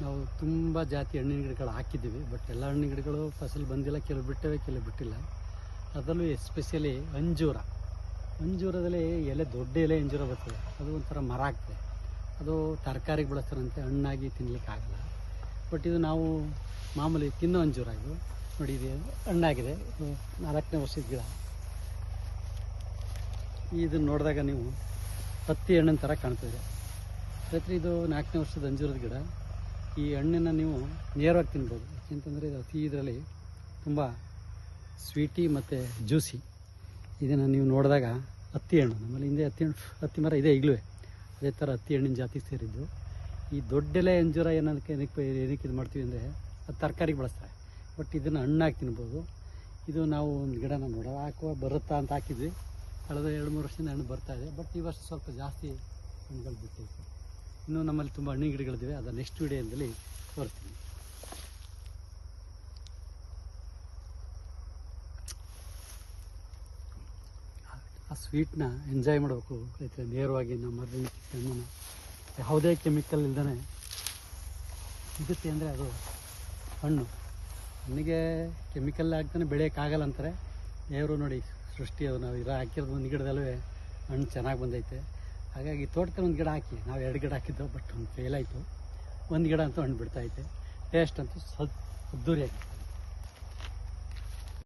ನಾವು ತುಂಬ ಜಾತಿ ಹಣ್ಣಿನ ಗಿಡಗಳು ಹಾಕಿದ್ದೀವಿ. ಬಟ್ ಎಲ್ಲ ಹಣ್ಣಿನ ಗಿಡಗಳು ಫಸಲು ಬಂದಿಲ್ಲ, ಕೆಲವು ಬಿಟ್ಟವೆ, ಕೆಲವು ಬಿಟ್ಟಿಲ್ಲ. ಅದರಲ್ಲೂ ಎಸ್ಪೆಷಲಿ ಅಂಜೂರದಲ್ಲಿ ಎಲೆ, ದೊಡ್ಡ ಎಲೆ ಅಂಜೂರ ಬರ್ತದೆ. ಅದು ಒಂಥರ ಮರ ಆಗ್ತದೆ. ಅದು ತರಕಾರಿಗೆ ಬಳಸ್ತಾರಂತೆ, ಹಣ್ಣಾಗಿ ತಿನ್ನಲಿಕ್ಕೆ ಆಗಲ್ಲ. ಬಟ್ ಇದು ನಾವು ಮಾಮೂಲಿ ತಿನ್ನೋ ಅಂಜೂರ. ಇದು ನೋಡಿ, ಇದು ಹಣ್ಣಾಗಿದೆ. ಇದು 4ನೇ ವರ್ಷದ ಗಿಡ. ಇದನ್ನು ನೋಡಿದಾಗ ನೀವು ಹತ್ತಿ ಹಣ್ಣಿನ ಥರ ಕಾಣ್ತದೆ. ರೈತರು, ಇದು 4ನೇ ವರ್ಷದ ಅಂಜೂರದ ಗಿಡ. ಈ ಹಣ್ಣನ್ನು ನೀವು ನೇರವಾಗಿ ತಿನ್ಬೋದು. ಯಾಕೆಂತಂದರೆ ಇದು ಇದರಲ್ಲಿ ತುಂಬ ಸ್ವೀಟಿ ಮತ್ತು ಜ್ಯೂಸಿ. ಇದನ್ನು ನೀವು ನೋಡಿದಾಗ ಹತ್ತಿ ಹಣ್ಣು, ನಮ್ಮಲ್ಲಿ ಹಿಂದೆ ಹತ್ತಿ ಮರ ಇದೆ ಈಗಲೂ. ಅದೇ ಥರ ಹತ್ತಿ ಹಣ್ಣಿನ ಜಾತಿಗೆ ಸೇರಿದ್ದು. ಈ ದೊಡ್ಡೆಲೆ ಅಂಜೂರ ಏನಕ್ಕೆ ಇದು ಮಾಡ್ತೀವಿ ಅಂದರೆ, ಅದು ತರಕಾರಿಗೆ ಬಳಸ್ತಾರೆ. ಬಟ್ ಇದನ್ನು ಹಣ್ಣಾಗಿ ತಿನ್ಬೋದು. ಇದು ನಾವು ಒಂದು ಗಿಡನ ಹಾಕುವ ಬರುತ್ತಾ ಅಂತ ಹಾಕಿದ್ವಿ. ಕಳೆದ 2-3 ವರ್ಷದಿಂದ ಹಣ್ಣು ಬರ್ತಾಯಿದೆ. ಬಟ್ ಈ ವರ್ಷ ಸ್ವಲ್ಪ ಜಾಸ್ತಿ ಹಣ್ಣುಗಳು ಬಿಟ್ಟೈತೆ. ಇನ್ನೂ ನಮ್ಮಲ್ಲಿ ತುಂಬ ಹಣ್ಣಿನ ಗಿಡಗಳಿವೆ. ಅದನ್ನು ನೆಕ್ಸ್ಟ್ ವಿಡಿಯೋದಲ್ಲಿ ತೋರಿಸ್ತೀನಿ. ಆ ಸ್ವೀಟ್ನ ಎಂಜಾಯ್ ಮಾಡಬೇಕು ರೈತರು. ನೇರವಾಗಿ ನಮ್ಮ ಮರದಿಂದ ಹಣ್ಣನ್ನು ಯಾವುದೇ ಕೆಮಿಕಲ್ ಇಲ್ದೇ ಸಿಗುತ್ತೆ ಅಂದರೆ ಅದು ಹಣ್ಣು. ಹಣ್ಣಿಗೆ ಕೆಮಿಕಲ್ ಹಾಕ್ತಾನೆ ಬೆಳೆಯೋಕ್ಕಾಗಲ್ಲ ಅಂತಾರೆ ದೇವರು. ನೋಡಿ ಸೃಷ್ಟಿ, ಅದು ನಾವು ಹಾಕಿರೋದು ಒಂದು ಗಿಡದಲ್ಲೂ ಹಣ್ಣು ಚೆನ್ನಾಗಿ ಬಂದೈತೆ. ಹಾಗಾಗಿ ತೋಟದಲ್ಲಿ ಒಂದು ಗಿಡ ಹಾಕಿ, ನಾವು 2 ಗಿಡ ಹಾಕಿದ್ದೆವು. ಬಟ್ ಒಂದು ಫೇಲ್ ಆಯಿತು. ಒಂದು ಗಿಡ ಅಂತೂ ಹಣ್ಣು ಬಿಡ್ತಾಯಿದೆ. ಟೇಸ್ಟ್ ಅಂತೂ ಅದ್ದೂರಿಯಾಗಿ.